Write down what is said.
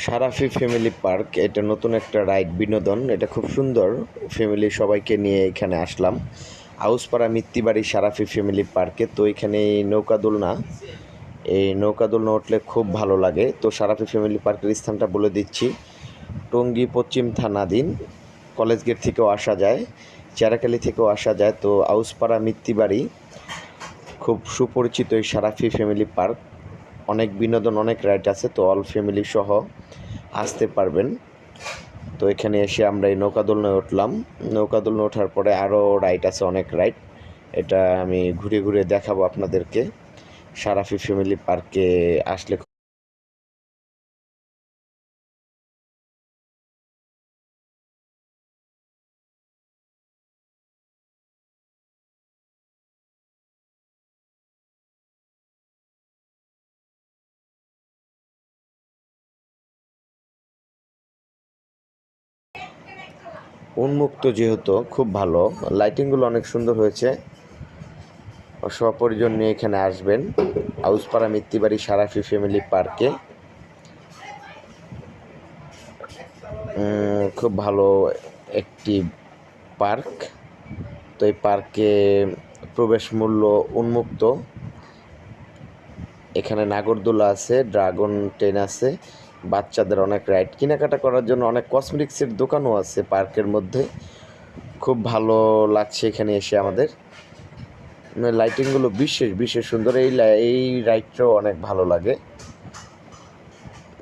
সারাফি family park এটা নতুন একটা রাইড বিনোদন। এটা খুব সুন্দর। ফ্যামিলি সবাইকে নিয়ে এখানে আসলাম আউসপাড়া মিত্তিবাড়ি সারাফি ফ্যামিলি পার্কে। তো এখানে নৌকা দোলনা উঠলে খুব ভালো লাগে। তো সারাফি ফ্যামিলি পার্কের স্থানটা বলে দিচ্ছি। টঙ্গী পশ্চিম থানাধীন, কলেজ গেট থেকেও আসা যায়, চেরাকালি থেকেও আসা যায়। তো আউসপাড়া মিত্তিবাড়ি খুব সুপরিচিত এই সারাফি ফ্যামিলি পার্ক। অনেক বিনোদন, অনেক রাইড আছে। তো অল ফ্যামিলি সহ আসতে পারবেন। তো এখানে এসে আমরা এই নৌকা দোলনায় উঠলাম। নৌকা দোলনা ওঠার পরে আরও রাইড আছে, অনেক রাইড। এটা আমি ঘুরে ঘুরে দেখাবো আপনাদেরকে। সারাফি ফ্যামিলি পার্কে আসলে উন্মুক্ত, যেহেতু খুব ভালো, লাইটিংগুলো অনেক সুন্দর হয়েছে। সপরিজন নিয়ে এখানে আসবেন আউসপাড়া মিত্তিবাড়ি সারাফি ফ্যামিলি পার্কে। খুব ভালো একটি পার্ক। তো এই পার্কে প্রবেশ মূল্য উন্মুক্ত। এখানে নাগরদোলা আছে, ড্রাগন ট্রেন আছে, বাচ্চাদের অনেক রাইড। কেনাকাটা করার জন্য অনেক কসমেটিক্সের দোকানও আছে পার্কের মধ্যে। খুব ভালো লাগছে এখানে এসে আমাদের। লাইটিংগুলো বিশেষ বিশেষ সুন্দর। এই রাইডটাও অনেক ভালো লাগে।